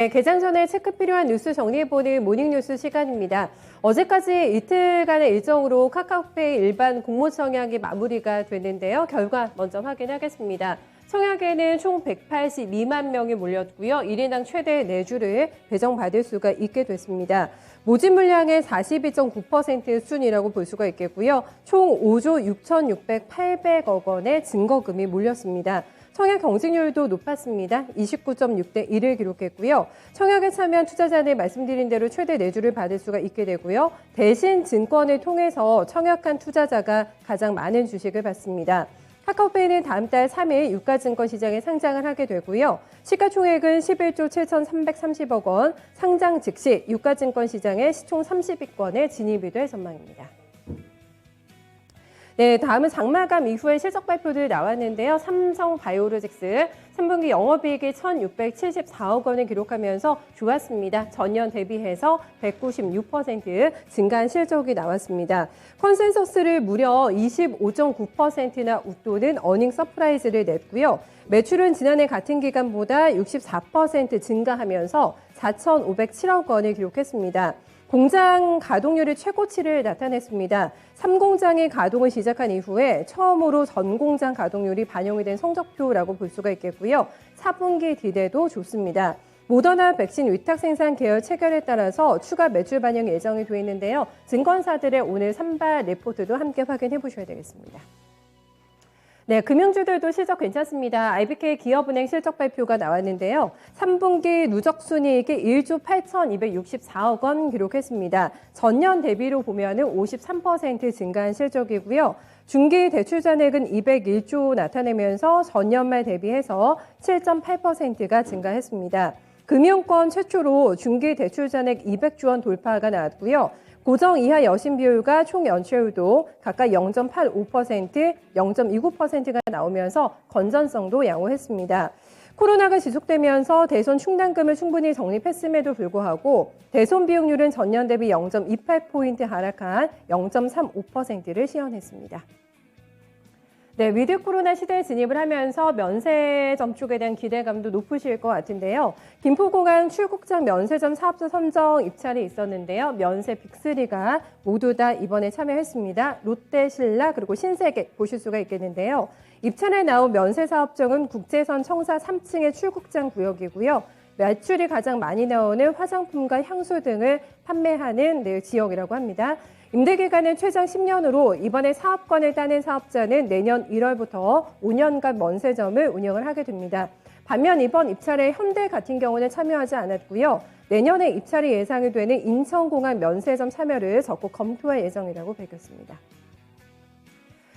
네, 개장 전에 체크 필요한 뉴스 정리해보는 모닝뉴스 시간입니다. 어제까지 이틀간의 일정으로 카카오페이 일반 공모 청약이 마무리가 됐는데요. 결과 먼저 확인하겠습니다. 청약에는 총 182만 명이 몰렸고요. 1인당 최대 4주를 배정받을 수가 있게 됐습니다. 모집 물량의 42.9% 수준이라고 볼 수가 있겠고요. 총 5조 6,600억 원의 증거금이 몰렸습니다. 청약 경쟁률도 높았습니다. 29.6대 1을 기록했고요. 청약에 참여한 투자자는 말씀드린 대로 최대 4주를 받을 수가 있게 되고요. 대신 증권을 통해서 청약한 투자자가 가장 많은 주식을 받습니다. 카카오페이는 다음 달 3일 유가증권 시장에 상장을 하게 되고요. 시가총액은 11조 7,330억 원, 상장 즉시 유가증권 시장에 시총 30위권에 진입이 될 전망입니다. 네, 다음은 장마감 이후에 실적 발표들 나왔는데요. 삼성바이오로직스 3분기 영업이익이 1,674억 원을 기록하면서 좋았습니다. 전년 대비해서 196% 증가한 실적이 나왔습니다. 컨센서스를 무려 25.9%나 웃도는 어닝 서프라이즈를 냈고요. 매출은 지난해 같은 기간보다 64% 증가하면서 4,507억 원을 기록했습니다. 공장 가동률이 최고치를 나타냈습니다. 3공장이 가동을 시작한 이후에 처음으로 전 공장 가동률이 반영이 된 성적표라고 볼 수가 있겠고요. 4분기 기대도 좋습니다. 모더나 백신 위탁 생산 계열 체결에 따라서 추가 매출 반영이 예정이 돼 있는데요. 증권사들의 오늘 산발 리포트도 함께 확인해 보셔야 되겠습니다. 네, 금융주들도 실적 괜찮습니다. IBK 기업은행 실적 발표가 나왔는데요. 3분기 누적 순이익이 1조 8,264억 원 기록했습니다. 전년 대비로 보면은 53% 증가한 실적이고요. 중기 대출 잔액은 201조 나타내면서 전년 말 대비해서 7.8%가 증가했습니다. 금융권 최초로 중기 대출 잔액 200조 원 돌파가 나왔고요. 고정 이하 여신 비율과 총 연체율도 각각 0.85%, 0.29%가 나오면서 건전성도 양호했습니다. 코로나가 지속되면서 대손 충당금을 충분히 적립했음에도 불구하고 대손 비용률은 전년 대비 0.28포인트 하락한 0.35%를 시현했습니다. 네, 위드 코로나 시대에 진입을 하면서 면세점 쪽에 대한 기대감도 높으실 것 같은데요. 김포공항 출국장 면세점 사업자 선정 입찰이 있었는데요. 면세 빅3가 모두 다 이번에 참여했습니다. 롯데, 신라, 그리고 신세계 보실 수가 있겠는데요. 입찰에 나온 면세 사업장은 국제선 청사 3층의 출국장 구역이고요. 매출이 가장 많이 나오는 화장품과 향수 등을 판매하는 지역이라고 합니다. 임대기간은 최장 10년으로 이번에 사업권을 따낸 사업자는 내년 1월부터 5년간 면세점을 운영을 하게 됩니다. 반면 이번 입찰에 현대 같은 경우는 참여하지 않았고요. 내년에 입찰이 예상이 되는 인천공항 면세점 참여를 적극 검토할 예정이라고 밝혔습니다.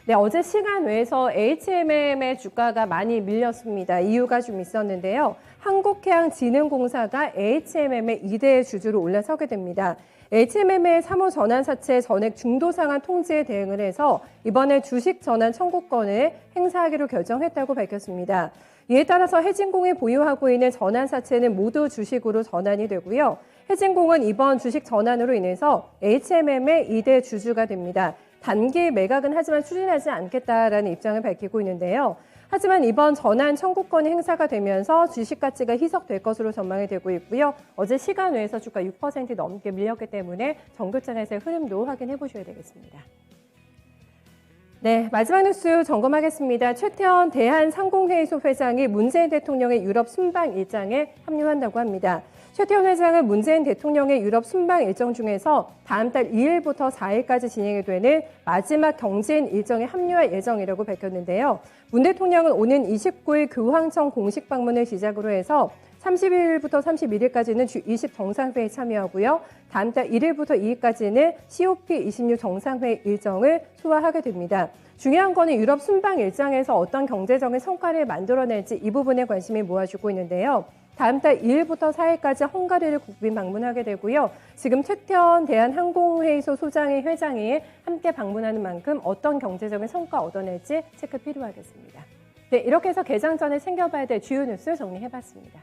네, 어제 시간 외에서 HMM의 주가가 많이 밀렸습니다. 이유가 좀 있었는데요. 한국해양진흥공사가 HMM의 2대 주주로 올라서게 됩니다. HMM의 3호 전환사채 전액 중도 상환 통지에 대응을 해서 이번에 주식 전환 청구권을 행사하기로 결정했다고 밝혔습니다. 이에 따라서 해진공이 보유하고 있는 전환사채는 모두 주식으로 전환이 되고요. 해진공은 이번 주식 전환으로 인해서 HMM의 2대 주주가 됩니다. 단기 매각은 하지만 추진하지 않겠다라는 입장을 밝히고 있는데요. 하지만 이번 전환 청구권이 행사가 되면서 주식 가치가 희석될 것으로 전망이 되고 있고요. 어제 시간 외에서 주가 6% 넘게 밀렸기 때문에 정도장에서의 흐름도 확인해 보셔야 되겠습니다. 네, 마지막 뉴스 점검하겠습니다. 최태원 대한상공회의소 회장이 문재인 대통령의 유럽 순방 일정에 합류한다고 합니다. 최태원 회장은 문재인 대통령의 유럽 순방 일정 중에서 다음 달 2일부터 4일까지 진행이 되는 마지막 경진 일정에 합류할 예정이라고 밝혔는데요. 문 대통령은 오는 29일 교황청 공식 방문을 시작으로 해서 31일부터 31일까지는 G20 정상회의에 참여하고요. 다음 달 1일부터 2일까지는 COP26 정상회의 일정을 소화하게 됩니다. 중요한 거는 유럽 순방 일정에서 어떤 경제적인 성과를 만들어낼지 이 부분에 관심이 모아지고 있는데요. 다음 달 2일부터 4일까지 헝가리를 국빈 방문하게 되고요. 지금 최태원 대한항공회의소 소장의 회장이 함께 방문하는 만큼 어떤 경제적인 성과 얻어낼지 체크 필요하겠습니다. 네, 이렇게 해서 개장 전에 챙겨봐야 될 주요 뉴스 정리해봤습니다.